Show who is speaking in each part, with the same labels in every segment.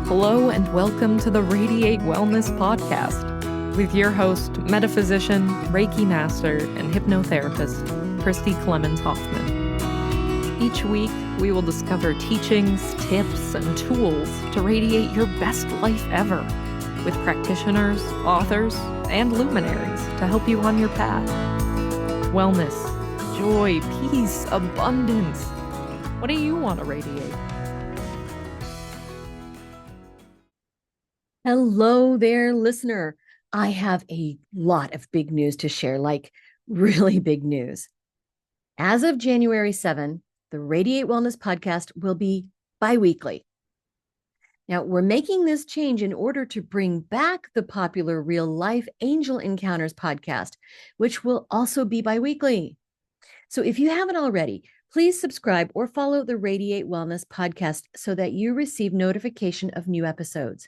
Speaker 1: Hello and welcome to the Radiate Wellness Podcast with your host, metaphysician, Reiki master, and hypnotherapist, Christy Clemens Hoffman. Each week, we will discover teachings, tips, and tools to radiate your best life ever with practitioners, authors, and luminaries to help you on your path. Wellness, joy, peace, abundance. What do you want to radiate?
Speaker 2: Hello there, listener. I have a lot of big news to share, like really big news. As of January 7, the Radiate Wellness Podcast will be bi-weekly. Now, we're making this change in order to bring back the popular Real Life Angel Encounters podcast, which will also be bi-weekly. So if you haven't already, please subscribe or follow the Radiate Wellness Podcast so that you receive notification of new episodes.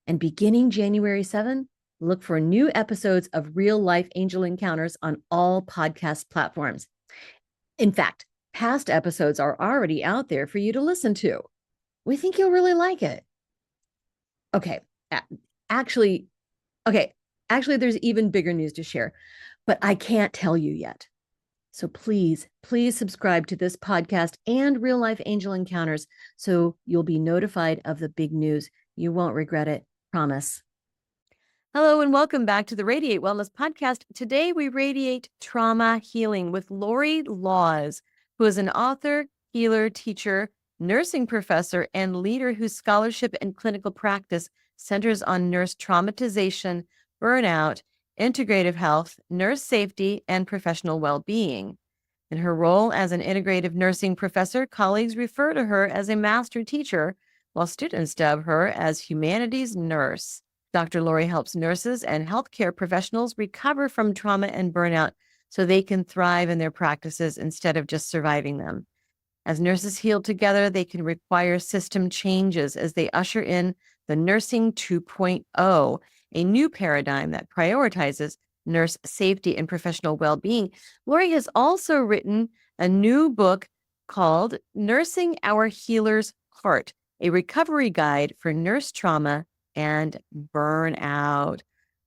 Speaker 2: And beginning January 7, look for new episodes of Real Life Angel Encounters on all podcast platforms. In fact, past episodes are already out there for you to listen to. We think you'll really like it. Actually, there's even bigger news to share, but I can't tell you yet. So please subscribe to this podcast and Real Life Angel Encounters so you'll be notified of the big news. You won't regret it. Promise. Hello and welcome back to the Radiate Wellness Podcast. Today we radiate trauma healing with Lorre Laws, who is an author, healer, teacher, nursing professor, and leader whose scholarship and clinical practice centers on nurse traumatization, burnout, integrative health, nurse safety, and professional well-being. In her role as an integrative nursing professor, colleagues refer to her as a master teacher, while students dub her as humanities nurse. Dr. Lorre helps nurses and healthcare professionals recover from trauma and burnout so they can thrive in their practices instead of just surviving them. As nurses heal together, they can require system changes as they usher in the Nursing 2.0, a new paradigm that prioritizes nurse safety and professional well-being. Lorre has also written a new book called Nursing Our Healer's Heart, a recovery guide for nurse trauma and burnout.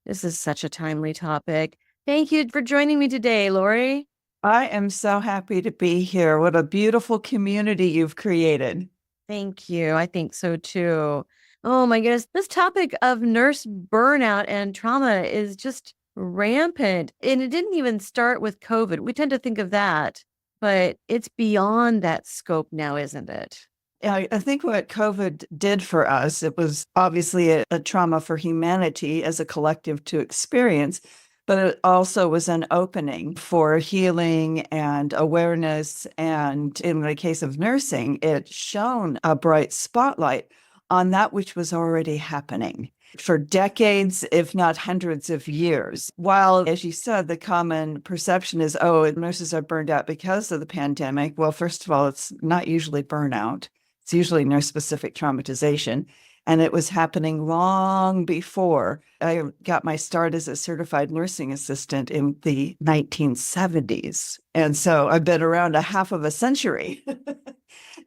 Speaker 2: This is such a timely topic. Thank you for joining me today, Lorre.
Speaker 3: I am so happy to be here. What a beautiful community you've created.
Speaker 2: Thank you. I think so too. Oh my goodness. This topic of nurse burnout and trauma is just rampant. And it didn't even start with COVID. We tend to think of that, but it's beyond that scope now, isn't it?
Speaker 3: I think what COVID did for us, it was obviously a trauma for humanity as a collective to experience, but it also was an opening for healing and awareness. And in the case of nursing, it shone a bright spotlight on that which was already happening for decades, if not hundreds of years. While, as you said, the common perception is, oh, nurses are burned out because of the pandemic. Well, first of all, it's not usually burnout. It's usually nurse-specific traumatization. And it was happening long before I got my start as a certified nursing assistant in the 1970s. And so I've been around a half of a century.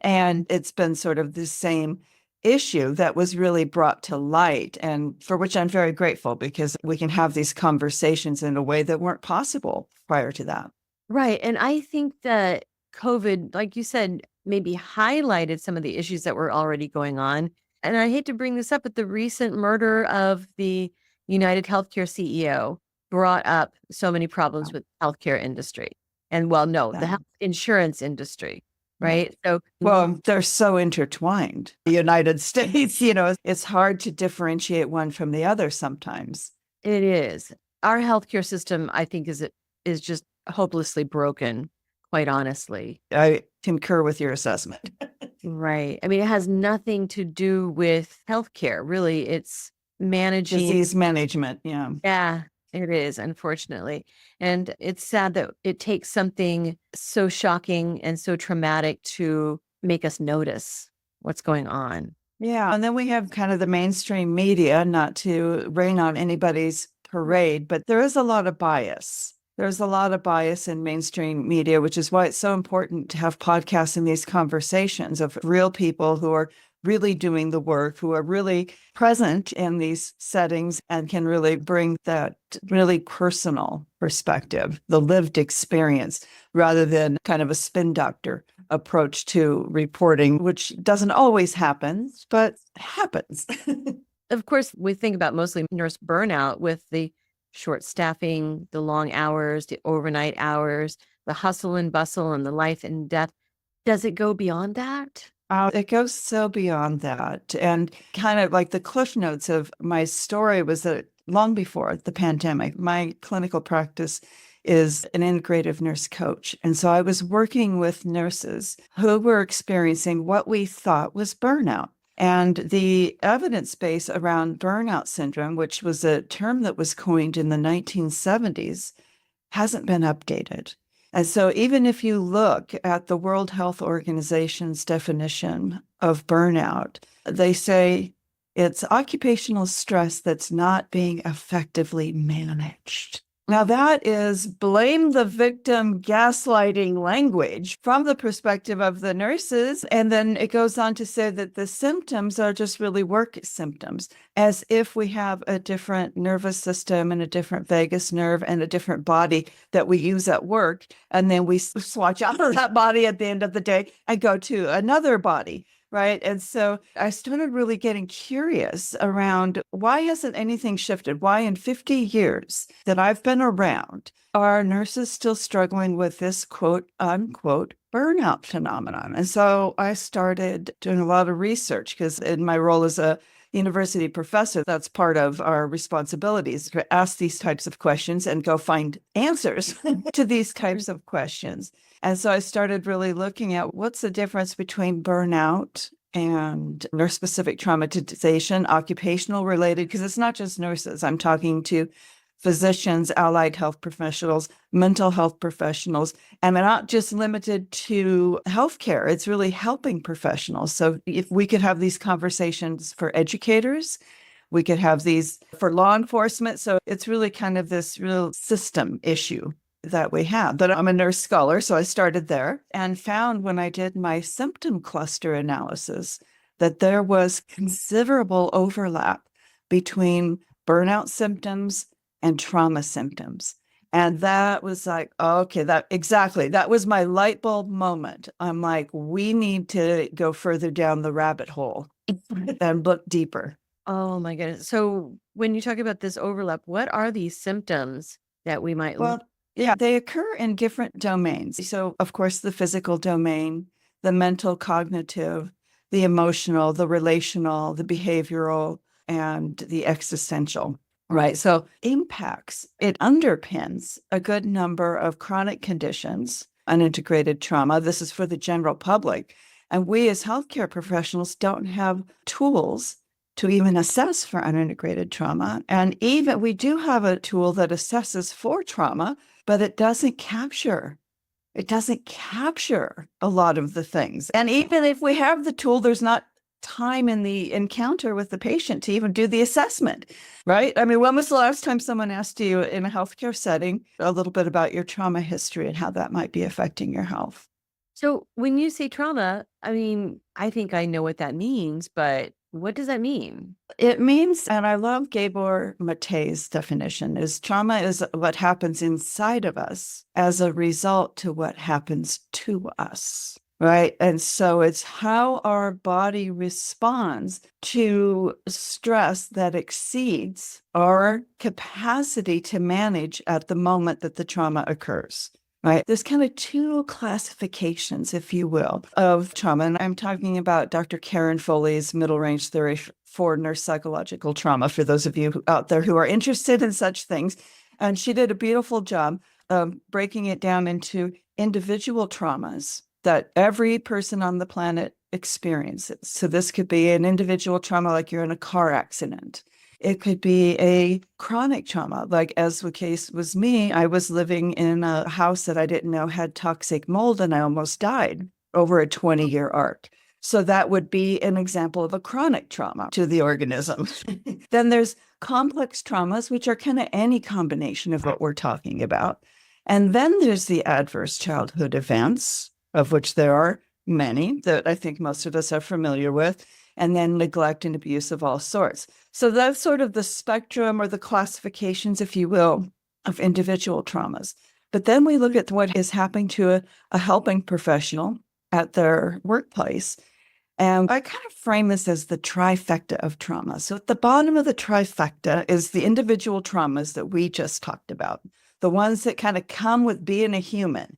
Speaker 3: And it's been sort of the same issue that was really brought to light, and for which I'm very grateful because we can have these conversations in a way that weren't possible prior to that.
Speaker 2: Right. And I think that COVID, like you said, maybe highlighted some of the issues that were already going on. And I hate to bring this up, but the recent murder of the United Healthcare CEO brought up so many problems with the healthcare industry. And the health insurance industry, right? So,
Speaker 3: well, they're so intertwined. The United States, it's hard to differentiate one from the other sometimes.
Speaker 2: It is. Our healthcare system, I think, is just hopelessly broken, quite honestly.
Speaker 3: I concur with your assessment.
Speaker 2: Right. I mean, it has nothing to do with healthcare. Really, it's managing
Speaker 3: disease management. Yeah.
Speaker 2: Yeah, it is, unfortunately. And it's sad that it takes something so shocking and so traumatic to make us notice what's going on.
Speaker 3: Yeah. And then we have kind of the mainstream media, not to rain on anybody's parade, but there is a lot of bias. There's a lot of bias in mainstream media, which is why it's so important to have podcasts and these conversations of real people who are really doing the work, who are really present in these settings and can really bring that really personal perspective, the lived experience, rather than kind of a spin doctor approach to reporting, which doesn't always happen, but happens.
Speaker 2: Of course, we think about mostly nurse burnout with the short staffing, the long hours, the overnight hours, the hustle and bustle, and the life and death. Does it go beyond that?
Speaker 3: It goes so beyond that. And kind of like the cliff notes of my story was that long before the pandemic, my clinical practice is an integrative nurse coach. And so I was working with nurses who were experiencing what we thought was burnout. And the evidence base around burnout syndrome, which was a term that was coined in the 1970s, hasn't been updated. And so even if you look at the World Health Organization's definition of burnout, they say it's occupational stress that's not being effectively managed. Now, that is blame the victim gaslighting language from the perspective of the nurses. And then it goes on to say that the symptoms are just really work symptoms, as if we have a different nervous system and a different vagus nerve and a different body that we use at work. And then we swatch out of that body at the end of the day and go to another body. Right. And so I started really getting curious around why hasn't anything shifted? Why in 50 years that I've been around are nurses still struggling with this quote unquote burnout phenomenon? And so I started doing a lot of research because in my role as a university professor, that's part of our responsibilities to ask these types of questions and go find answers to these types of questions. And so I started really looking at what's the difference between burnout and nurse-specific traumatization, occupational related, because it's not just nurses. I'm talking to physicians, allied health professionals, mental health professionals, and they're not just limited to healthcare. It's really helping professionals. So if we could have these conversations for educators, we could have these for law enforcement. So it's really kind of this real system issue that we have. But I'm a nurse scholar, so I started there and found when I did my symptom cluster analysis that there was considerable overlap between burnout symptoms and trauma symptoms. And that was like, okay, that was my light bulb moment. I'm like, we need to go further down the rabbit hole and look deeper.
Speaker 2: Oh my goodness. So when you talk about this overlap, what are these symptoms that we might
Speaker 3: Well, yeah, they occur in different domains. So, of course, the physical domain, the mental, cognitive, the emotional, the relational, the behavioral, and the existential. Right. So impacts, it underpins a good number of chronic conditions, unintegrated trauma. This is for the general public. And we as healthcare professionals don't have tools to even assess for unintegrated trauma. And even we do have a tool that assesses for trauma, but it doesn't capture a lot of the things. And even if we have the tool, there's not time in the encounter with the patient to even do the assessment, right? I mean, when was the last time someone asked you in a healthcare setting a little bit about your trauma history and how that might be affecting your health?
Speaker 2: So when you say trauma, I mean, I think I know what that means, but what does that mean?
Speaker 3: It means, and I love Gabor Mate's definition, is trauma is what happens inside of us as a result to what happens to us. Right. And so it's how our body responds to stress that exceeds our capacity to manage at the moment that the trauma occurs. Right. There's kind of two classifications, if you will, of trauma. And I'm talking about Dr. Karen Foley's middle range theory for nurse psychological trauma, for those of you out there who are interested in such things. And she did a beautiful job of breaking it down into individual traumas that every person on the planet experiences. So this could be an individual trauma, like you're in a car accident. It could be a chronic trauma, like as the case was me. I was living in a house that I didn't know had toxic mold, and I almost died over a 20-year arc. So that would be an example of a chronic trauma to the organism. Then there's complex traumas, which are kind of any combination of what we're talking about. And then there's the adverse childhood events, of which there are many that I think most of us are familiar with. and then neglect and abuse of all sorts. So that's sort of the spectrum or the classifications, if you will, of individual traumas. But then we look at what is happening to a helping professional at their workplace. And I kind of frame this as the trifecta of trauma. So at the bottom of the trifecta is the individual traumas that we just talked about, the ones that kind of come with being a human.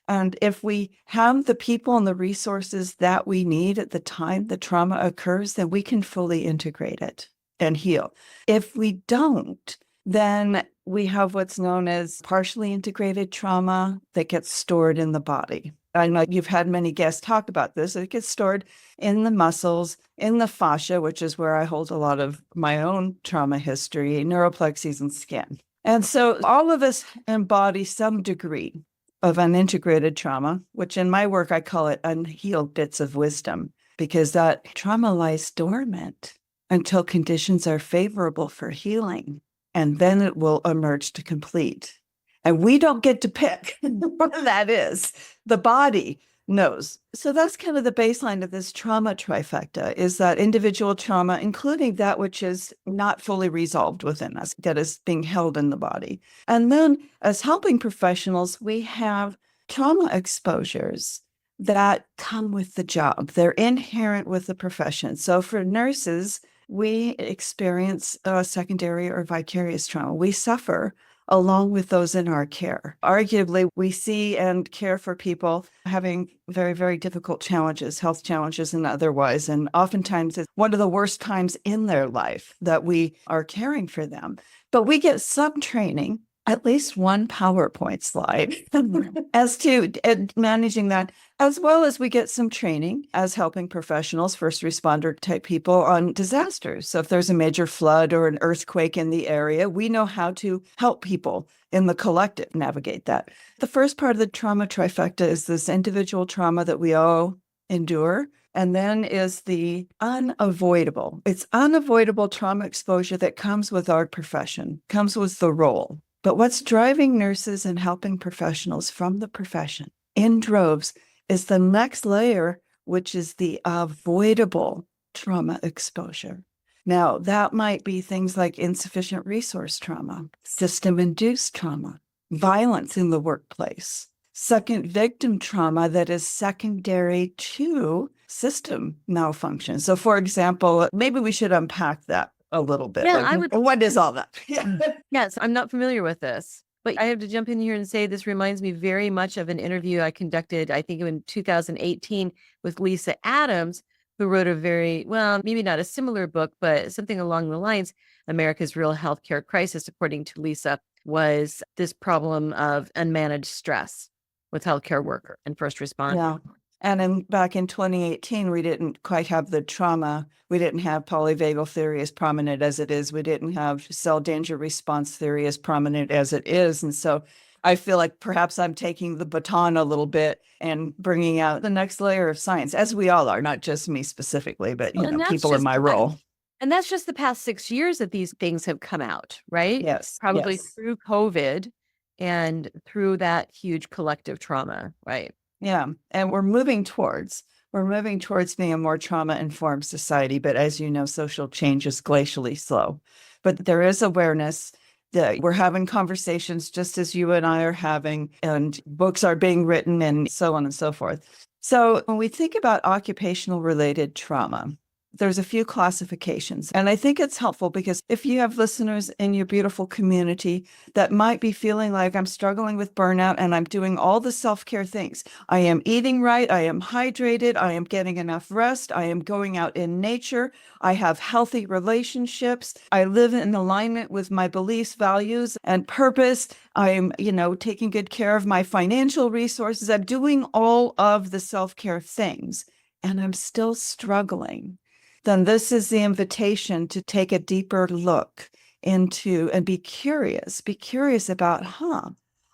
Speaker 3: And if we have the people and the resources that we need at the time the trauma occurs, then we can fully integrate it and heal. If we don't, then we have what's known as partially integrated trauma that gets stored in the body. I know you've had many guests talk about this. It gets stored in the muscles, in the fascia, which is where I hold a lot of my own trauma history, neuroplexes, and skin. And so all of us embody some degree of unintegrated trauma, which in my work, I call it unhealed bits of wisdom, because that trauma lies dormant until conditions are favorable for healing. And then it will emerge to complete. And we don't get to pick what that is. The body knows. So that's kind of the baseline of this trauma trifecta, is that individual trauma, including that which is not fully resolved within us, that is being held in the body. And then as helping professionals, we have trauma exposures that come with the job. They're inherent with the profession. So for nurses, we experience secondary or vicarious trauma. We suffer along with those in our care. Arguably, we see and care for people having very, very difficult challenges, health challenges and otherwise. And oftentimes it's one of the worst times in their life that we are caring for them. But we get some training, at least one PowerPoint slide, as to managing that, as well as we get some training as helping professionals, first responder type people, on disasters. So if there's a major flood or an earthquake in the area, we know how to help people in the collective navigate that. The first part of the trauma trifecta is this individual trauma that we all endure. And then is the unavoidable. It's unavoidable trauma exposure that comes with our profession, comes with the role. But what's driving nurses and helping professionals from the profession in droves is the next layer, which is the avoidable trauma exposure. Now, that might be things like insufficient resource trauma, system-induced trauma, violence in the workplace, second victim trauma that is secondary to system malfunction. So, for example, maybe we should unpack that a little bit.
Speaker 1: Yeah,
Speaker 3: like,
Speaker 1: I would.
Speaker 3: What is all that?
Speaker 1: Yes, I'm not familiar with this, but I have to jump in here and say this reminds me very much of an interview I conducted, I think in 2018, with Lisa Adams, who wrote a very, well, maybe not a similar book, but something along the lines. America's Real Healthcare Crisis, according to Lisa, was this problem of unmanaged stress with healthcare worker and first responder.
Speaker 3: Yeah. And back in 2018, we didn't quite have the trauma. We didn't have polyvagal theory as prominent as it is. We didn't have cell danger response theory as prominent as it is. And so I feel like perhaps I'm taking the baton a little bit and bringing out the next layer of science, as we all are, not just me specifically, but people in my role.
Speaker 1: And that's just the past 6 years that these things have come out, right?
Speaker 3: Yes.
Speaker 1: Probably
Speaker 3: yes.
Speaker 1: through COVID and through that huge collective trauma, right?
Speaker 3: Yeah. And we're moving towards being a more trauma-informed society. But as you know, social change is glacially slow. But there is awareness that we're having conversations just as you and I are having, and books are being written and so on and so forth. So when we think about occupational related trauma, there's a few classifications. And I think it's helpful because if you have listeners in your beautiful community that might be feeling like I'm struggling with burnout and I'm doing all the self-care things, I am eating right, I am hydrated, I am getting enough rest, I am going out in nature, I have healthy relationships, I live in alignment with my beliefs, values, and purpose, I'm, taking good care of my financial resources, I'm doing all of the self-care things, and I'm still struggling. Then this is the invitation to take a deeper look into and be curious about,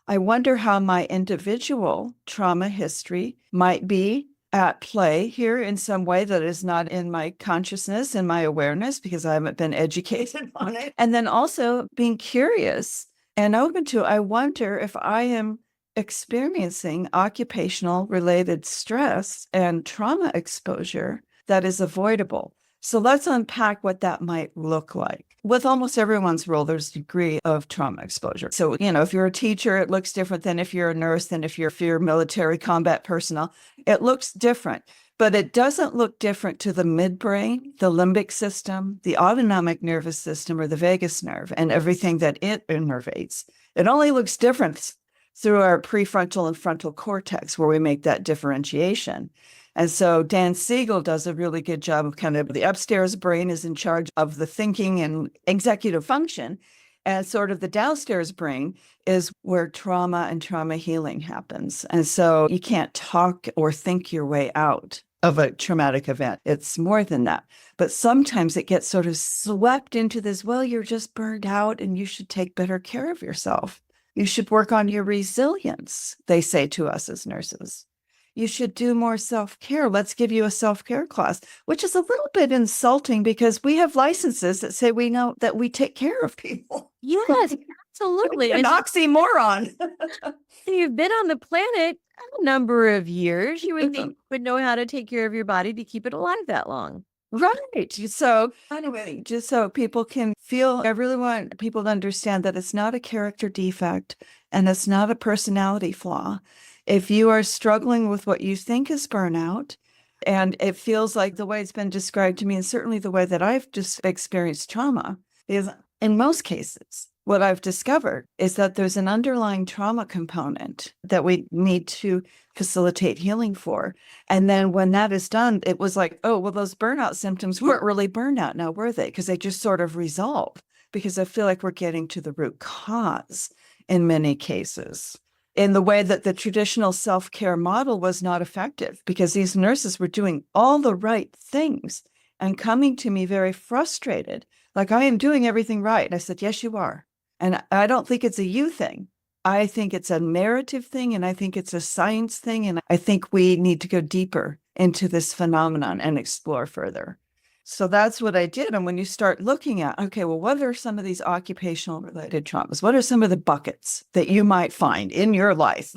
Speaker 3: I wonder how my individual trauma history might be at play here in some way that is not in my consciousness and my awareness because I haven't been educated on it. And then also being curious and open to, I wonder if I am experiencing occupational related stress and trauma exposure that is avoidable. So let's unpack what that might look like. With almost everyone's role, there's a degree of trauma exposure. So, if you're a teacher, it looks different than if you're a nurse, than if you're military combat personnel. It looks different, but it doesn't look different to the midbrain, the limbic system, the autonomic nervous system, or the vagus nerve, and everything that it innervates. It only looks different through our prefrontal and frontal cortex, where we make that differentiation. And so Dan Siegel does a really good job of kind of the upstairs brain is in charge of the thinking and executive function. And sort of the downstairs brain is where trauma and trauma healing happens. And so you can't talk or think your way out of a traumatic event. It's more than that. But sometimes it gets sort of swept into this, well, you're just burned out and you should take better care of yourself. You should work on your resilience, they say to us as nurses. You should do more self-care. Let's give you a self-care class, which is a little bit insulting because we have licenses that say we know that we take care of people.
Speaker 2: Yes, absolutely.
Speaker 3: An oxymoron.
Speaker 2: You've been on the planet a number of years. You would think you would know how to take care of your body to keep it alive that long.
Speaker 3: Right. So anyway, just so people can feel, I really want people to understand that it's not a character defect and it's not a personality flaw. If you are struggling with what you think is burnout, and it feels like the way it's been described to me, and certainly the way that I've just experienced trauma, is in most cases, what I've discovered is that there's an underlying trauma component that we need to facilitate healing for. And then when that is done, it was like, oh, well, those burnout symptoms weren't really burnout now, were they? Because they just sort of resolve, because I feel like we're getting to the root cause in many cases, in the way that the traditional self-care model was not effective, because these nurses were doing all the right things and coming to me very frustrated, like, I am doing everything right. And I said, yes, you are. And I don't think it's a you thing. I think it's a narrative thing, and I think it's a science thing. And I think we need to go deeper into this phenomenon and explore further. So that's what I did. And when you start looking at, okay, well, what are some of these occupational related traumas? What are some of the buckets that you might find in your life?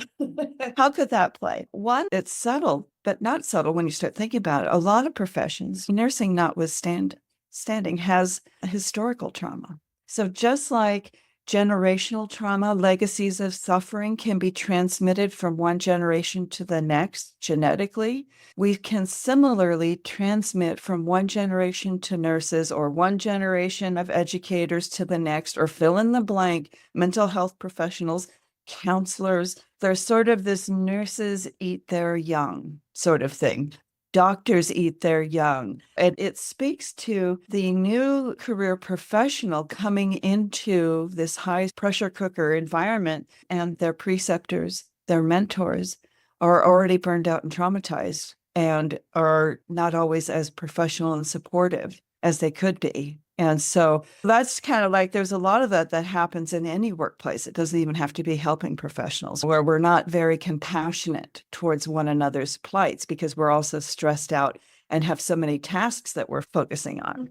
Speaker 3: How could that play? One, it's subtle, but not subtle when you start thinking about it. A lot of professions, nursing notwithstanding, has a historical trauma. So just like generational trauma, legacies of suffering can be transmitted from one generation to the next genetically, we can similarly transmit from one generation to nurses, or one generation of educators to the next, or fill in the blank, mental health professionals, counselors. There's sort of this nurses eat their young sort of thing. Doctors eat their young. And it speaks to the new career professional coming into this high pressure cooker environment, and their preceptors, their mentors, are already burned out and traumatized and are not always as professional and supportive as they could be. And so that's kind of like, there's a lot of that happens in any workplace. It doesn't even have to be helping professionals, where we're not very compassionate towards one another's plights because we're also stressed out and have so many tasks that we're focusing on.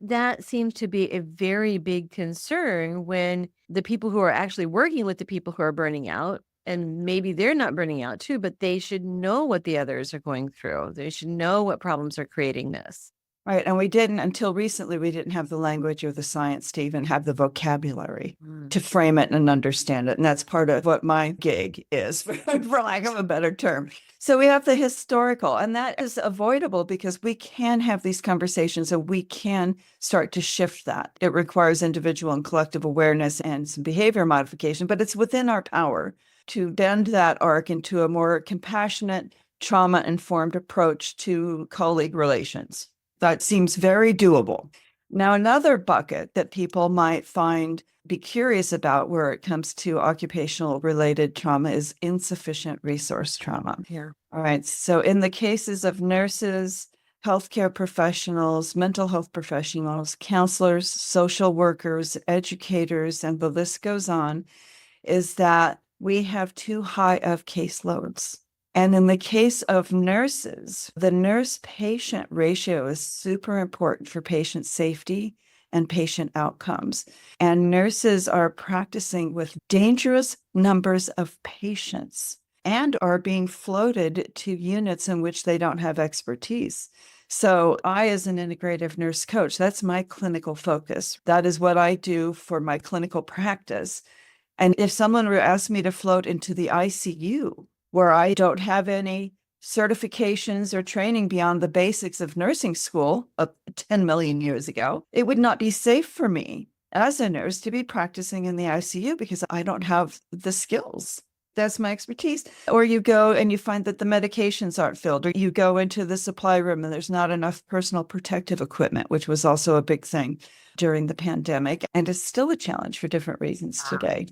Speaker 2: That seems to be a very big concern when the people who are actually working with the people who are burning out, and maybe they're not burning out too, but they should know what the others are going through. They should know what problems are creating this.
Speaker 3: Right. And until recently, we didn't have the language or the science to even have the vocabulary to frame it and understand it. And that's part of what my gig is, for lack of a better term. So we have the historical, and that is avoidable because we can have these conversations and we can start to shift that. It requires individual and collective awareness and some behavior modification, but it's within our power to bend that arc into a more compassionate, trauma-informed approach to colleague relations. That seems very doable. Now, another bucket that people might be curious about where it comes to occupational related trauma is insufficient resource trauma.
Speaker 2: Yeah.
Speaker 3: All right. So in the cases of nurses, healthcare professionals, mental health professionals, counselors, social workers, educators, and the list goes on, is that we have too high of caseloads. And in the case of nurses, the nurse-patient ratio is super important for patient safety and patient outcomes. And nurses are practicing with dangerous numbers of patients and are being floated to units in which they don't have expertise. So I, as an integrative nurse coach, that's my clinical focus. That is what I do for my clinical practice. And if someone were to ask me to float into the ICU, where I don't have any certifications or training beyond the basics of nursing school 10 million years ago, it would not be safe for me as a nurse to be practicing in the ICU because I don't have the skills. That's my expertise. Or you go and you find that the medications aren't filled, or you go into the supply room and there's not enough personal protective equipment, which was also a big thing during the pandemic. And it's still a challenge for different reasons today.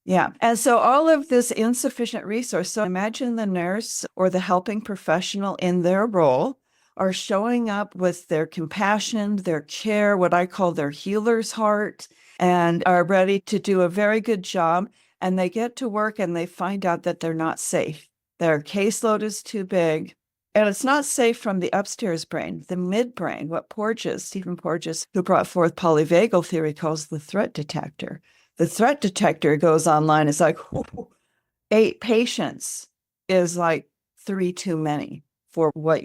Speaker 3: Yeah. And so all of this insufficient resource. So imagine the nurse or the helping professional in their role are showing up with their compassion, their care, what I call their healer's heart, and are ready to do a very good job. And they get to work and they find out that they're not safe. Their caseload is too big. And it's not safe from the upstairs brain, the midbrain, what Stephen Porges, who brought forth polyvagal theory, calls the threat detector. The threat detector goes online. It's like 8 patients is like 3 too many for what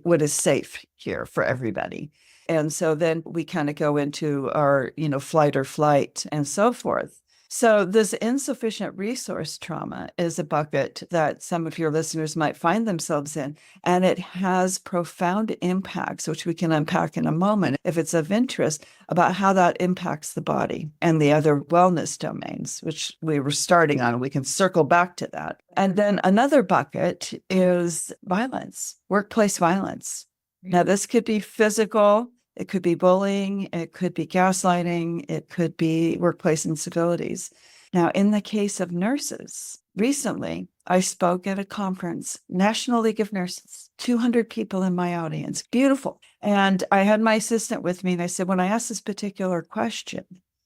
Speaker 3: what is safe here for everybody. And so then we kind of go into our, flight or flight and so forth. So this insufficient resource trauma is a bucket that some of your listeners might find themselves in, and it has profound impacts, which we can unpack in a moment if it's of interest, about how that impacts the body and the other wellness domains, which we were starting on. We can circle back to that. And then another bucket is violence, workplace violence. Now, this could be physical. It could be bullying, it could be gaslighting, it could be workplace incivilities. Now, in the case of nurses, recently I spoke at a conference, National League of Nurses, 200 people in my audience, beautiful. And I had my assistant with me and I said, when I ask this particular question,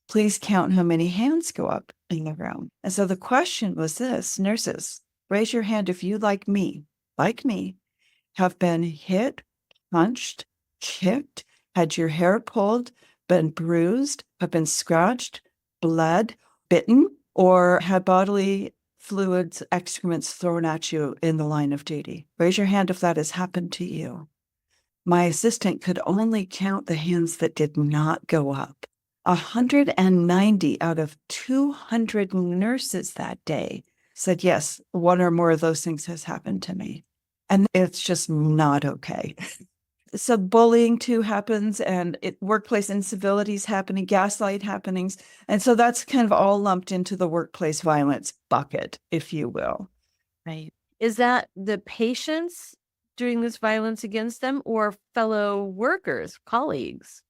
Speaker 3: please count how many hands go up in the room. And so the question was this: nurses, raise your hand if you, like me, have been hit, punched, kicked, had your hair pulled, been bruised, have been scratched, bled, bitten, or had bodily fluids, excrements thrown at you in the line of duty. Raise your hand if that has happened to you. My assistant could only count the hands that did not go up. 190 out of 200 nurses that day said, yes, one or more of those things has happened to me. And it's just not okay. So bullying too happens, and workplace incivilities happening, gaslight happenings. And so that's kind of all lumped into the workplace violence bucket, if you will.
Speaker 2: Right. Is that the patients doing this violence against them or fellow workers, colleagues?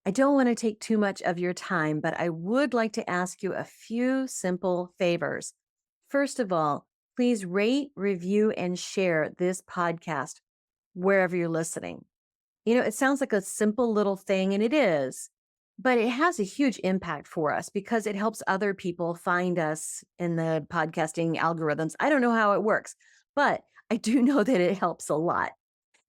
Speaker 2: I don't want to take too much of your time, but I would like to ask you a few simple favors. First of all, please rate, review, and share this podcast wherever you're listening. It sounds like a simple little thing, and it is, but it has a huge impact for us because it helps other people find us in the podcasting algorithms. I don't know how it works, but I do know that it helps a lot.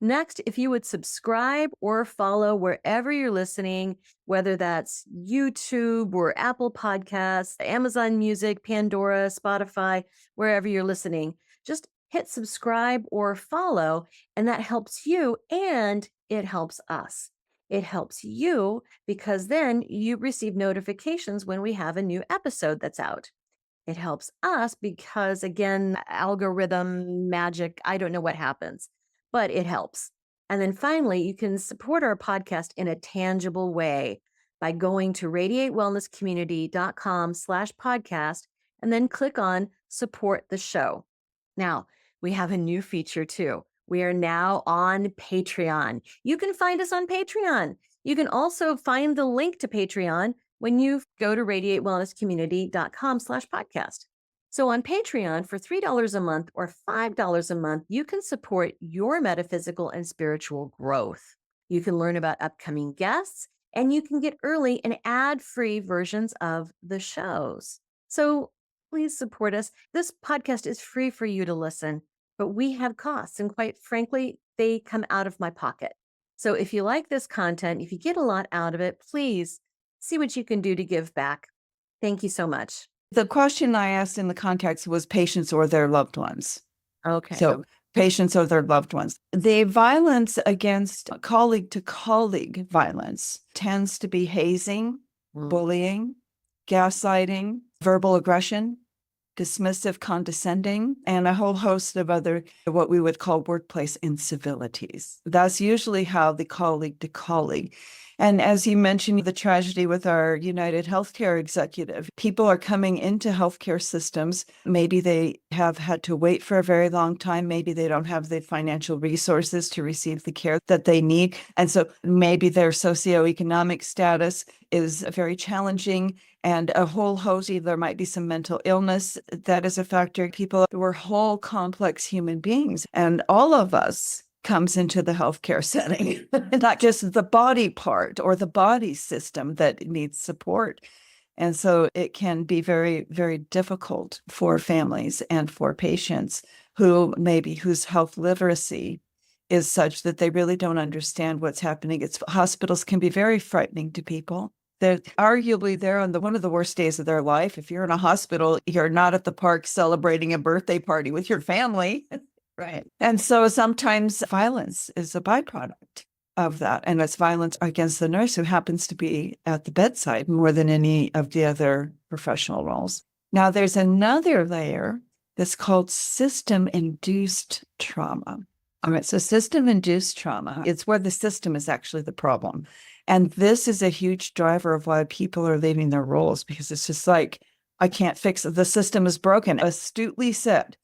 Speaker 2: Next, if you would subscribe or follow wherever you're listening, whether that's YouTube or Apple Podcasts, Amazon Music, Pandora, Spotify, wherever you're listening, just hit subscribe or follow, and that helps you and it helps us. It helps you because then you receive notifications when we have a new episode that's out. It helps us because, again, algorithm magic, I don't know what happens, but it helps. And then finally, you can support our podcast in a tangible way by going to radiatewellnesscommunity.com/podcast and then click on support the show. Now, we have a new feature too. We are now on Patreon. You can find us on Patreon. You can also find the link to Patreon when you go to radiatewellnesscommunity.com/podcast. So on Patreon, for $3 a month or $5 a month, you can support your metaphysical and spiritual growth. You can learn about upcoming guests, and you can get early and ad-free versions of the shows. So please support us. This podcast is free for you to listen, but we have costs, and quite frankly, they come out of my pocket. So if you like this content, if you get a lot out of it, please see what you can do to give back. Thank you so much.
Speaker 3: The question I asked in the context was patients or their loved ones.
Speaker 2: Okay.
Speaker 3: So patients or their loved ones. The violence against colleague to colleague violence tends to be hazing, bullying, gaslighting, verbal aggression, dismissive, condescending, and a whole host of other, what we would call workplace incivilities. That's usually how the colleague to colleague. And as you mentioned, the tragedy with our United Healthcare executive, people are coming into healthcare systems. Maybe they have had to wait for a very long time. Maybe they don't have the financial resources to receive the care that they need. And so maybe their socioeconomic status is very challenging, and a whole host, there might be some mental illness that is a factor. People were whole complex human beings, and all of us comes into the healthcare setting, not just the body part or the body system that needs support. And so it can be very, very difficult for families and for patients whose health literacy is such that they really don't understand what's happening. Hospitals can be very frightening to people. They're arguably there on one of the worst days of their life. If you're in a hospital, you're not at the park celebrating a birthday party with your family. Right. And so sometimes violence is a byproduct of that. And it's violence against the nurse who happens to be at the bedside more than any of the other professional roles. Now, there's another layer that's called system-induced trauma. All right, so system-induced trauma, it's where the system is actually the problem. And this is a huge driver of why people are leaving their roles, because it's just like, I can't fix it. The system is broken. Astutely said.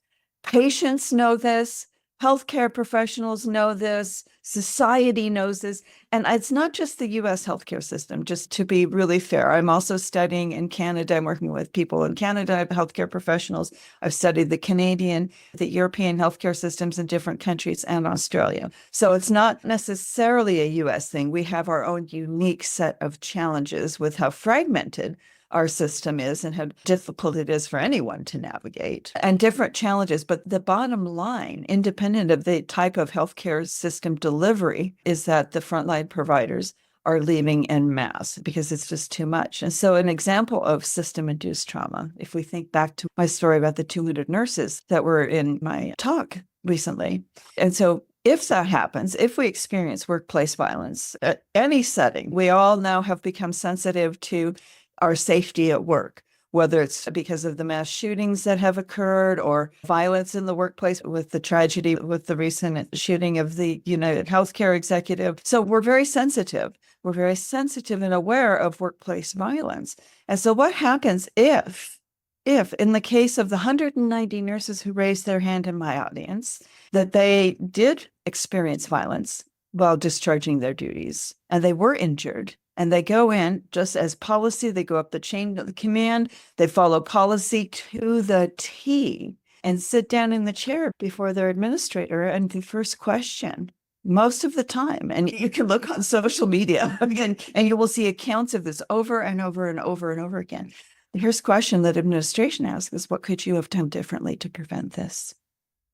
Speaker 3: Patients know this, healthcare professionals know this, society knows this. And it's not just the US healthcare system, just to be really fair. I'm also studying in Canada. I'm working with people in Canada, healthcare professionals. I've studied the European healthcare systems in different countries and Australia. So it's not necessarily a US thing. We have our own unique set of challenges with how fragmented our system is and how difficult it is for anyone to navigate, and different challenges. But the bottom line, independent of the type of healthcare system delivery, is that the frontline providers are leaving en masse because it's just too much. And so an example of system-induced trauma, if we think back to my story about the 200 nurses that were in my talk recently. And so if that happens, if we experience workplace violence at any setting, we all now have become sensitive to our safety at work, whether it's because of the mass shootings that have occurred or violence in the workplace with the tragedy with the recent shooting of the United Healthcare executive. So we're very sensitive. We're very sensitive and aware of workplace violence. And so what happens if in the case of the 190 nurses who raised their hand in my audience, that they did experience violence while discharging their duties and they were injured, and they go in just as policy, they go up the chain of the command, they follow policy to the T and sit down in the chair before their administrator. And the first question, most of the time, and you can look on social media again, and you will see accounts of this over and over and over and over again. The first question that administration asks is, what could you have done differently to prevent this?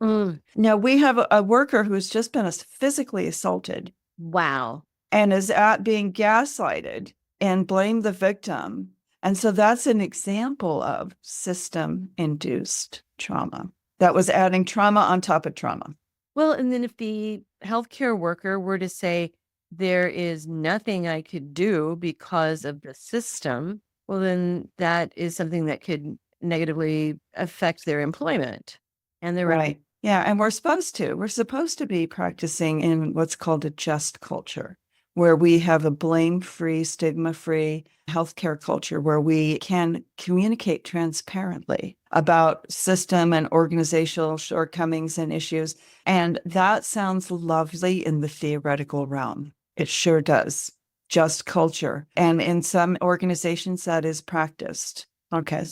Speaker 3: Now, we have a worker who's just been physically assaulted.
Speaker 2: Wow.
Speaker 3: And is being gaslighted and blame the victim. And so that's an example of system-induced trauma. That was adding trauma on top of trauma.
Speaker 2: Well, and then if the healthcare worker were to say, there is nothing I could do because of the system, well, then that is something that could negatively affect their employment and their
Speaker 3: right. Yeah, and we're supposed to be practicing in what's called a just culture, where we have a blame-free, stigma-free healthcare culture where we can communicate transparently about system and organizational shortcomings and issues. And that sounds lovely in the theoretical realm. It sure does. Just culture. And in some organizations, that is practiced. Okay.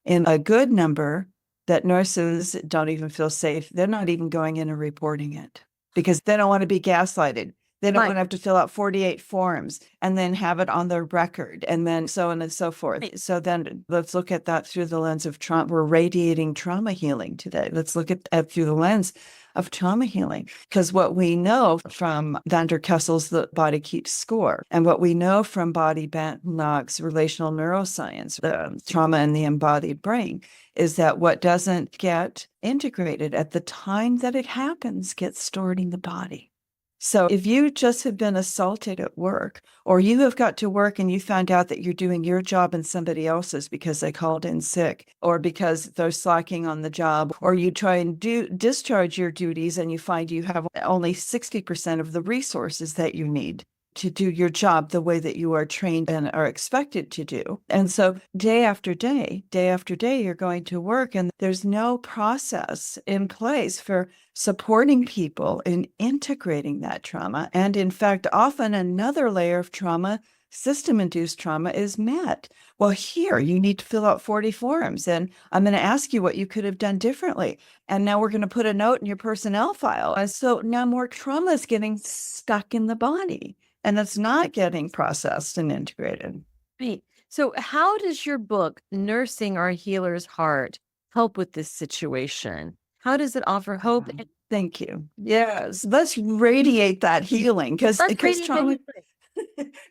Speaker 3: In a good number, that nurses don't even feel safe. They're not even going in and reporting it because they don't want to be gaslighted. They don't
Speaker 2: Right.
Speaker 3: want to have to fill out 48 forms and then have it on their record and then so on and so forth. So then let's look at that through the lens of trauma. We're radiating trauma healing today. Let's look at through the lens of trauma healing. Because what we know from van der Kessel's The Body Keeps Score, and what we know from Body Bannock's relational neuroscience, the trauma in the embodied brain, is that what doesn't get integrated at the time that it happens gets stored in the body. So if you just have been assaulted at work, or you have got to work and you found out that you're doing your job and somebody else's because they called in sick, or because they're slacking on the job, or you try and discharge your duties and you find you have only 60% of the resources that you need to do your job the way that you are trained and are expected to do. And so day after day after day, you're going to work and there's no process in place for supporting people in integrating that trauma. And in fact, often another layer of trauma, system-induced trauma, is met. Well, here you need to fill out 40 forms and I'm going to ask you what you could have done differently. And now we're going to put a note in your personnel file. And so now more trauma is getting stuck in the body. And it's not getting processed and integrated.
Speaker 2: Right. So how does your book, Nursing Our Healer's Heart, help with this situation? How does it offer hope?
Speaker 3: Thank you. Yes, let's radiate that healing because trauma,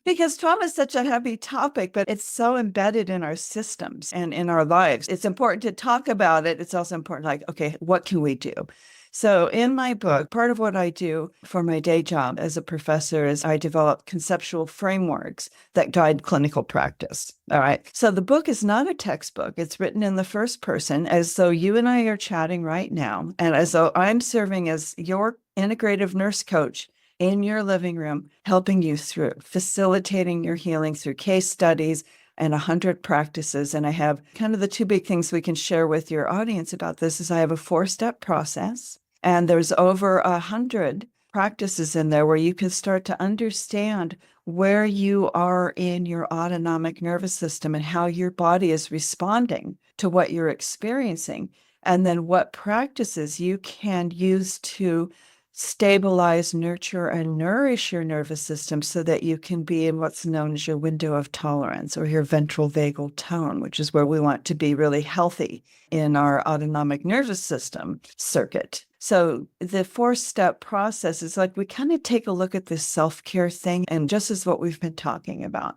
Speaker 3: because trauma is such a heavy topic, but it's so embedded in our systems and in our lives. It's important to talk about it. It's also important, like, okay, what can we do? So in my book, part of what I do for my day job as a professor is I develop conceptual frameworks that guide clinical practice. All right. So the book is not a textbook. It's written in the first person, as though you and I are chatting right now, and as though I'm serving as your integrative nurse coach in your living room, helping you through, facilitating your healing through case studies and 100 practices. And I have kind of the two big things we can share with your audience about this is I have a 4-step process. And there's over 100 practices in there where you can start to understand where you are in your autonomic nervous system and how your body is responding to what you're experiencing. And then what practices you can use to stabilize, nurture, and nourish your nervous system so that you can be in what's known as your window of tolerance or your ventral vagal tone, which is where we want to be really healthy in our autonomic nervous system circuit. So the 4-step process is like we kind of take a look at this self-care thing, and just as what we've been talking about.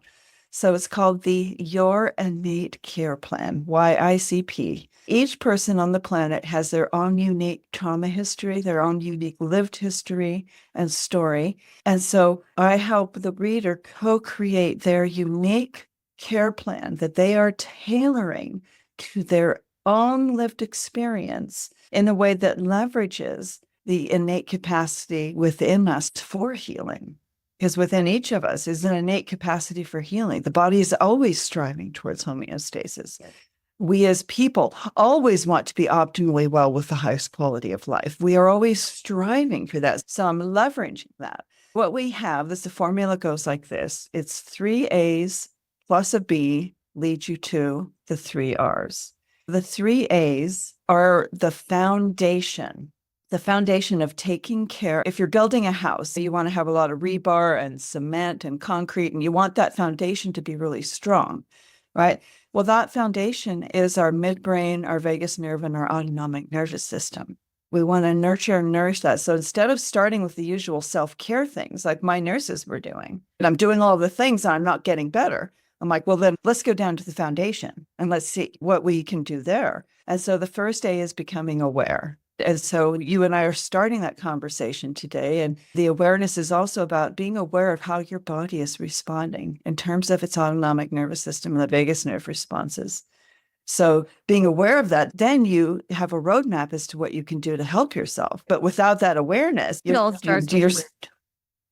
Speaker 3: So it's called the Your Innate Care Plan, YICP. Each person on the planet has their own unique trauma history, their own unique lived history and story. And so I help the reader co-create their unique care plan that they are tailoring to their own lived experience in a way that leverages the innate capacity within us for healing. Because within each of us is an innate capacity for healing. The body is always striving towards homeostasis. We as people always want to be optimally well with the highest quality of life. We are always striving for that. So I'm leveraging that. What we have is the formula goes like this. It's 3 A's plus a B leads you to the 3 R's. The 3 A's are the foundation of taking care. If you're building a house, you want to have a lot of rebar and cement and concrete, and you want that foundation to be really strong, right? Well, that foundation is our midbrain, our vagus nerve, and our autonomic nervous system. We want to nurture and nourish that. So instead of starting with the usual self-care things like my nurses were doing, and I'm doing all the things and I'm not getting better, I'm like, well, then let's go down to the foundation and let's see what we can do there. And so the first A is becoming aware. And so you and I are starting that conversation today. And the awareness is also about being aware of how your body is responding in terms of its autonomic nervous system and the vagus nerve responses. So being aware of that, then you have a roadmap as to what you can do to help yourself. But without that awareness,
Speaker 2: it all starts with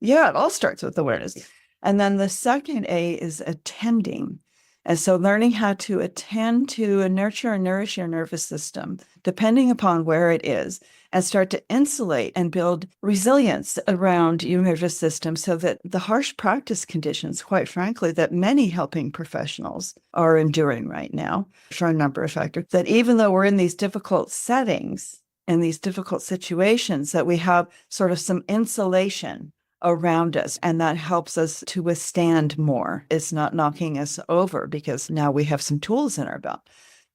Speaker 3: yeah, it all starts with awareness. And then the second A is attending. And so learning how to attend to and nurture and nourish your nervous system, depending upon where it is, and start to insulate and build resilience around your nervous system so that the harsh practice conditions, quite frankly, that many helping professionals are enduring right now for a number of factors, that even though we're in these difficult settings and these difficult situations, that we have sort of some insulation around us. And that helps us to withstand more. It's not knocking us over because now we have some tools in our belt.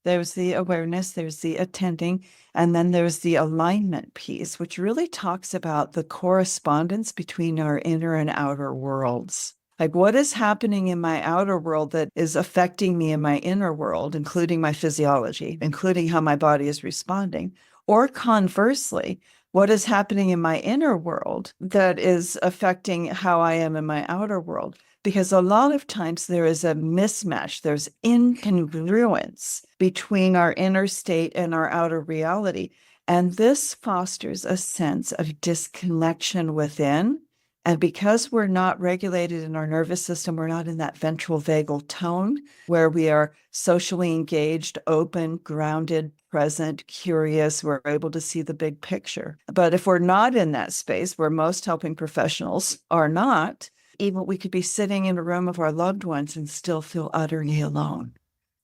Speaker 3: There's the awareness, there's the attending, and then there's the alignment piece, which really talks about the correspondence between our inner and outer worlds. Like, what is happening in my outer world that is affecting me in my inner world, including my physiology, including how my body is responding? Or conversely, what is happening in my inner world that is affecting how I am in my outer world? Because a lot of times there is a mismatch, there's incongruence between our inner state and our outer reality. And this fosters a sense of disconnection within. And because we're not regulated in our nervous system, we're not in that ventral vagal tone where we are socially engaged, open, grounded, present, curious, we're able to see the big picture. But if we're not in that space, where most helping professionals are not, even we could be sitting in a room of our loved ones and still feel utterly alone.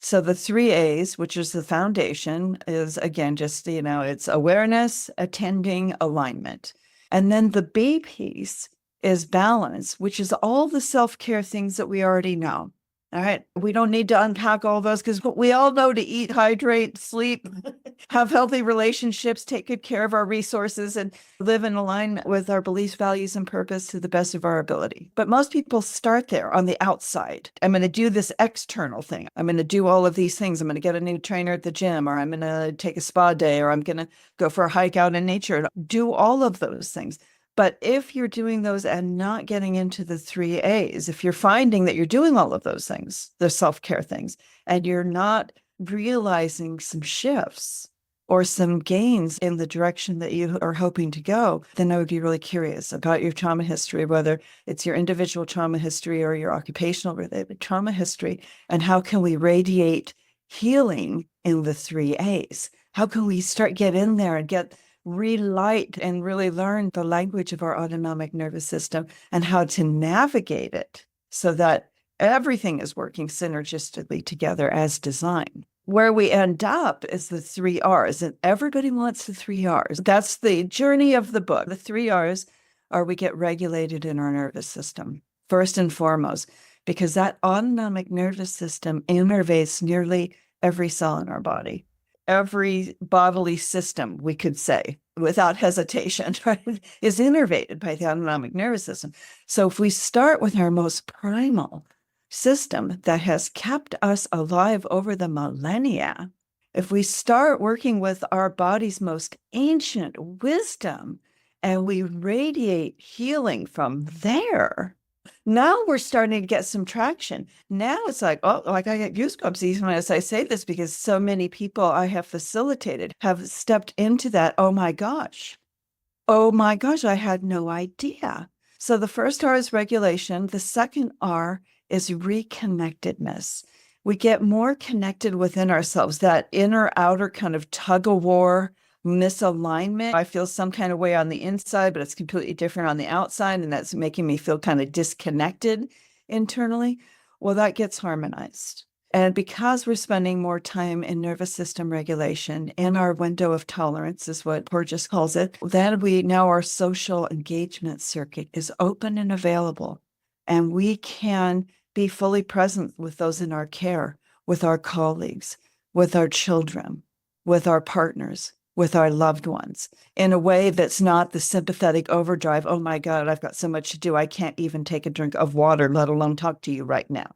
Speaker 3: So the 3 A's, which is the foundation, is again, just, it's awareness, attending, alignment. And then the B piece is balance, which is all the self-care things that we already know. All right. We don't need to unpack all those because we all know to eat, hydrate, sleep, have healthy relationships, take good care of our resources, and live in alignment with our beliefs, values, and purpose to the best of our ability. But most people start there on the outside. I'm going to do this external thing. I'm going to do all of these things. I'm going to get a new trainer at the gym, or I'm going to take a spa day, or I'm going to go for a hike out in nature. Do all of those things. But if you're doing those and not getting into the 3 A's, if you're finding that you're doing all of those things, the self-care things, and you're not realizing some shifts or some gains in the direction that you are hoping to go, then I would be really curious about your trauma history, whether it's your individual trauma history or your occupational related trauma history, and how can we radiate healing in the 3 A's? How can we get in there and relight and really learn the language of our autonomic nervous system and how to navigate it so that everything is working synergistically together as designed. Where we end up is the 3 R's, and everybody wants the 3 R's. That's the journey of the book. The 3 R's are we get regulated in our nervous system, first and foremost, because that autonomic nervous system innervates nearly every cell in our body. Every bodily system, we could say, without hesitation, right, is innervated by the autonomic nervous system. So if we start with our most primal system that has kept us alive over the millennia, if we start working with our body's most ancient wisdom and we radiate healing from there, now we're starting to get some traction. Now it's like, I get goosebumps even as I say this because so many people I have facilitated have stepped into that. Oh my gosh, I had no idea. So the first R is regulation. The second R is reconnectedness. We get more connected within ourselves, that inner outer kind of tug of war, misalignment. I feel some kind of way on the inside, but it's completely different on the outside. And that's making me feel kind of disconnected internally. Well, that gets harmonized. And because we're spending more time in nervous system regulation, in our window of tolerance is what Porges calls it, then our social engagement circuit is open and available. And we can be fully present with those in our care, with our colleagues, with our children, with our partners, with our loved ones, in a way that's not the sympathetic overdrive. Oh my God, I've got so much to do. I can't even take a drink of water, let alone talk to you right now.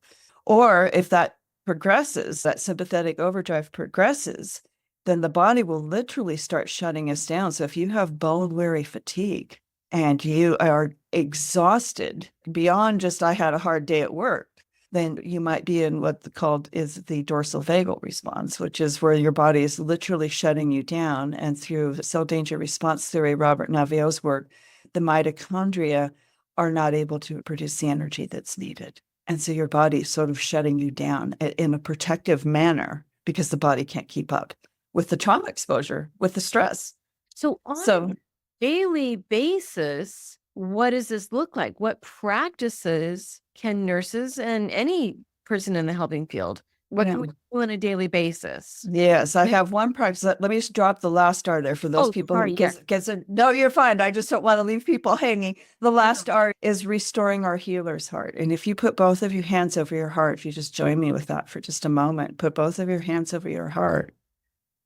Speaker 3: Or if that progresses, that sympathetic overdrive progresses, then the body will literally start shutting us down. So if you have bone-weary fatigue and you are exhausted beyond just, I had a hard day at work, then you might be in what called is the dorsal vagal response, which is where your body is literally shutting you down. And through cell danger response theory, Robert Naviaux's work, the mitochondria are not able to produce the energy that's needed. And so your body is sort of shutting you down in a protective manner because the body can't keep up with the trauma exposure, with the stress.
Speaker 2: So on a daily basis, what does this look like? What practices can nurses and any person in the helping field
Speaker 1: What
Speaker 3: Yeah.
Speaker 1: can we do on a daily basis?
Speaker 3: Yes, I have one practice. Let me just drop the last R there for those people
Speaker 1: sorry,
Speaker 3: who gets it. No, you're fine. I just don't want to leave people hanging. The last R is restoring our healer's heart. And if you put both of your hands over your heart, if you just join me with that for just a moment, put both of your hands over your heart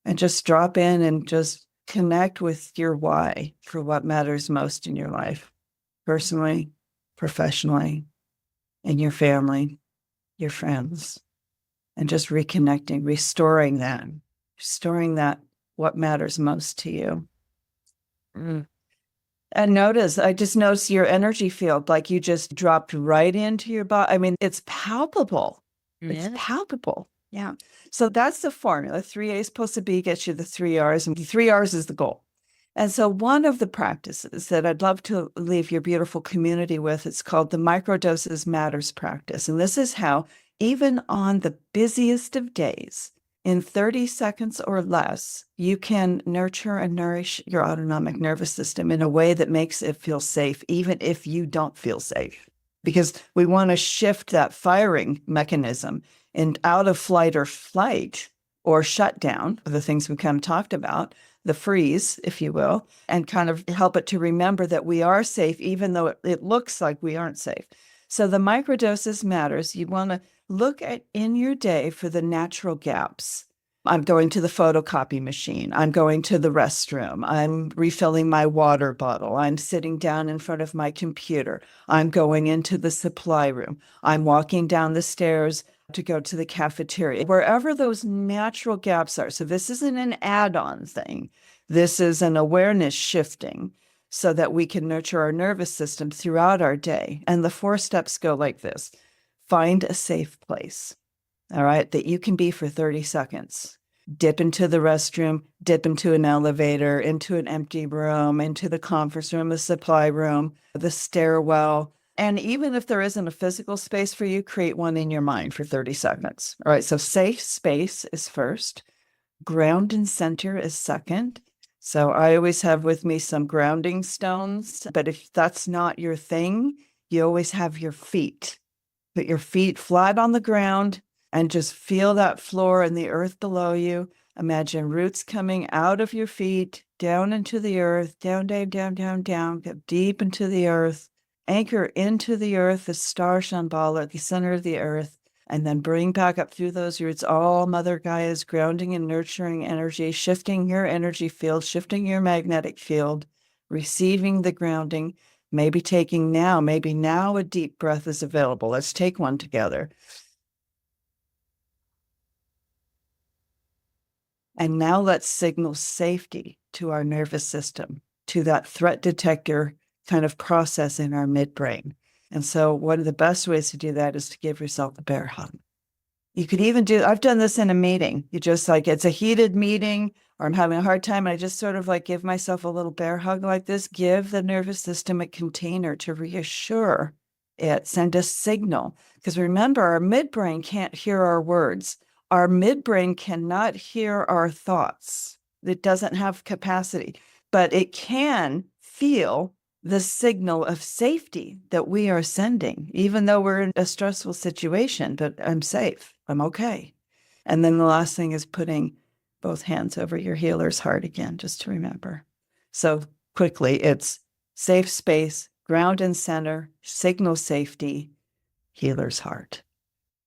Speaker 3: and just drop in and just connect with your why for what matters most in your life, personally, professionally, in your family, your friends, and just reconnecting, restoring that what matters most to you.
Speaker 1: Mm.
Speaker 3: And I just noticed your energy field, like you just dropped right into your body. I mean, it's palpable. It's palpable. Yeah. So that's the formula. 3A is supposed to be get you the 3 R's, and the 3 R's is the goal. And so one of the practices that I'd love to leave your beautiful community with, it's called the Microdoses Matters practice. And this is how, even on the busiest of days, in 30 seconds or less, you can nurture and nourish your autonomic nervous system in a way that makes it feel safe, even if you don't feel safe. Because we want to shift that firing mechanism and out of flight or flight or shutdown, the things we kind of talked about, the freeze, if you will, and kind of help it to remember that we are safe, even though it looks like we aren't safe. So the microdoses matters. You want to look at in your day for the natural gaps. I'm going to the photocopy machine. I'm going to the restroom. I'm refilling my water bottle. I'm sitting down in front of my computer. I'm going into the supply room. I'm walking down the stairs to go to the cafeteria, wherever those natural gaps are. So this isn't an add-on thing. This is an awareness shifting so that we can nurture our nervous system throughout our day. And the 4 steps go like this. Find a safe place, all right, that you can be for 30 seconds. Dip into the restroom, dip into an elevator, into an empty room, into the conference room, the supply room, the stairwell. And even if there isn't a physical space for you, create one in your mind for 30 seconds. All right, so safe space is first. Ground and center is second. So I always have with me some grounding stones, but if that's not your thing, you always have your feet. Put your feet flat on the ground and just feel that floor and the earth below you. Imagine roots coming out of your feet, down into the earth, down, down, down, down, down, get deep into the earth. Anchor into the earth, the star Shambhala at the center of the earth, and then bring back up through those roots all Mother Gaia's grounding and nurturing energy, shifting your energy field, shifting your magnetic field, receiving the grounding, maybe now a deep breath is available. Let's take one together. And now let's signal safety to our nervous system, to that threat detector kind of process in our midbrain. And so one of the best ways to do that is to give yourself a bear hug. You could even I've done this in a meeting. You just it's a heated meeting or I'm having a hard time. And I just sort of give myself a little bear hug like this, give the nervous system a container to reassure it, send a signal. Because remember, our midbrain can't hear our words. Our midbrain cannot hear our thoughts. It doesn't have capacity, but it can feel the signal of safety that we are sending, even though we're in a stressful situation, but I'm safe, I'm okay. And then the last thing is putting both hands over your healer's heart again, just to remember. So quickly, it's safe space, ground and center, signal safety, healer's heart.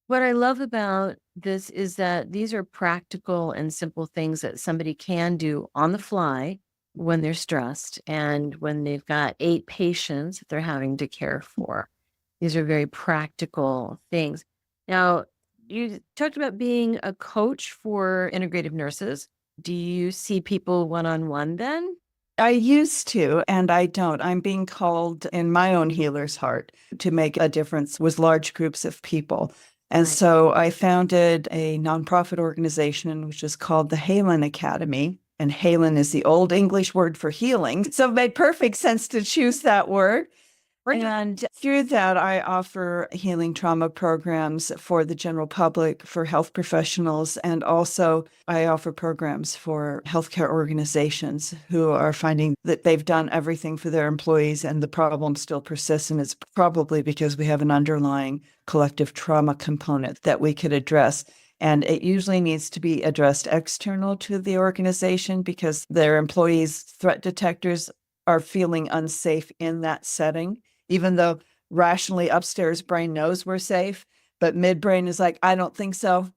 Speaker 2: What I love about this is that these are practical and simple things that somebody can do on the fly when they're stressed and when they've got 8 patients that they're having to care for. These are very practical things. Now, you talked about being a coach for integrative nurses. Do you see people one-on-one then?
Speaker 3: I used to, and I don't. I'm being called in my own healer's heart to make a difference with large groups of people. And
Speaker 2: Right.
Speaker 3: so I founded a nonprofit organization, which is called the Halen Academy. And Halen is the old English word for healing. So it made perfect sense to choose that word.
Speaker 2: Right.
Speaker 3: And through that, I offer healing trauma programs for the general public, for health professionals, and also I offer programs for healthcare organizations who are finding that they've done everything for their employees and the problem still persists. And it's probably because we have an underlying collective trauma component that we could address. And it usually needs to be addressed external to the organization because their employees' threat detectors are feeling unsafe in that setting, even though rationally upstairs brain knows we're safe, but midbrain is like, I don't think so.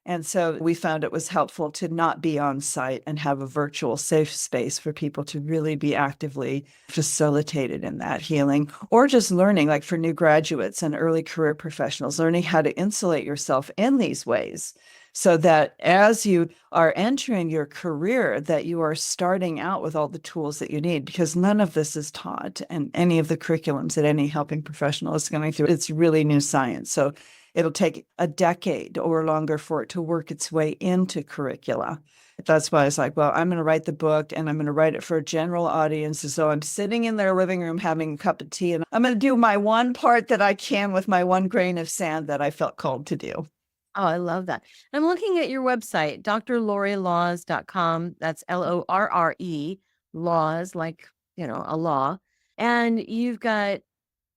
Speaker 3: And so we found it was helpful to not be on site and have a virtual safe space for people to really be actively facilitated in that healing, or just learning, like for new graduates and early career professionals, learning how to insulate yourself in these ways so that as you are entering your career, that you are starting out with all the tools that you need, because none of this is taught in any of the curriculums that any helping professional is going through. It's really new science. So it'll take a decade or longer for it to work its way into curricula. That's why it's like, well, I'm going to write the book and I'm going to write it for a general audience. And so I'm sitting in their living room having a cup of tea and I'm going to do my one part that I can with my one grain of sand that I felt called to do.
Speaker 2: Oh, I love that. I'm looking at your website, drlorrelaws.com. That's Lorre, laws, like, a law. And you've got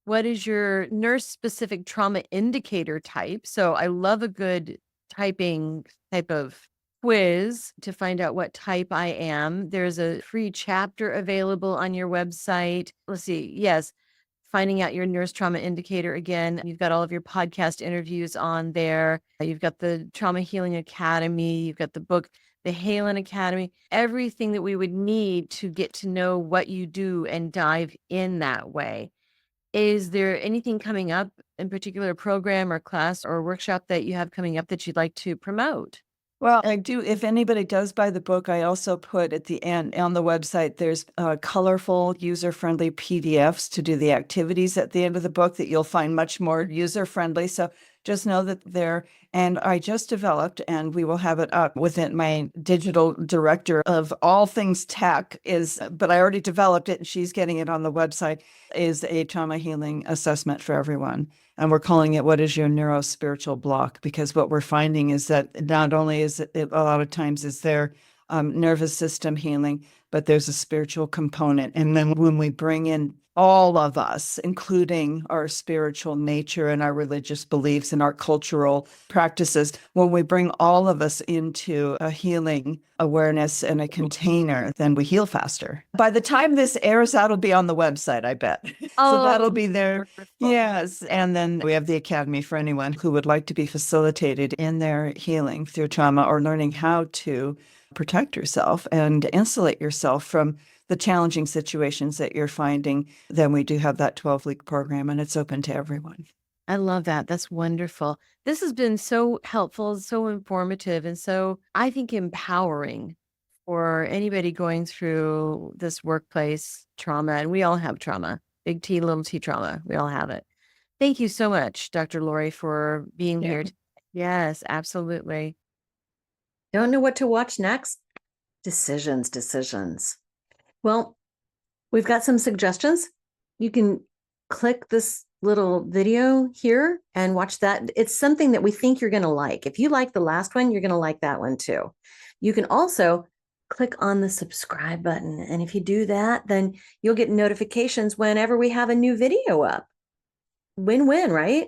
Speaker 2: what is your nurse specific trauma indicator type. So I love a good typing type of quiz to find out what type I am. There's a free chapter available on your website. Let's see. Yes. Finding out your nurse trauma indicator again. You've got all of your podcast interviews on there. You've got the Trauma Healing Academy. You've got the book, The Halen Academy, everything that we would need to get to know what you do and dive in that way. Is there anything coming up in particular, a program or class or workshop that you have coming up that you'd like to promote?
Speaker 3: Well, I do. If anybody does buy the book, I also put at the end on the website, there's colorful, user-friendly PDFs to do the activities at the end of the book that you'll find much more user-friendly. So just know that they're, and I just developed, and we will have it up within my digital director of all things tech but I already developed it and she's getting it on the website, is a trauma healing assessment for everyone. And we're calling it, what is your neurospiritual block? Because what we're finding is that not only is it a lot of times is there nervous system healing, but there's a spiritual component. And then when we bring in all of us, including our spiritual nature and our religious beliefs and our cultural practices, when we bring all of us into a healing awareness and a container, then we heal faster. By the time this airs out, it'll be on the website, I bet. So that'll be there. Yes. And then we have the Academy for anyone who would like to be facilitated in their healing through trauma or learning how to protect yourself and insulate yourself from the challenging situations that you're finding. Then we do have that 12-week program and it's open to everyone.
Speaker 2: I love that. That's wonderful. This has been so helpful, so informative, and so, I think, empowering for anybody going through this workplace trauma. And we all have trauma, big T, little t trauma. We all have it. Thank you so much, Dr. Lorre, for being here. Yes, absolutely. Don't know what to watch next? Decisions. Well, we've got some suggestions. You can click this little video here and watch that. It's something that we think you're going to like. If you like the last one, you're going to like that one too. You can also click on the subscribe button. And if you do that, then you'll get notifications whenever we have a new video up. Win-win, right?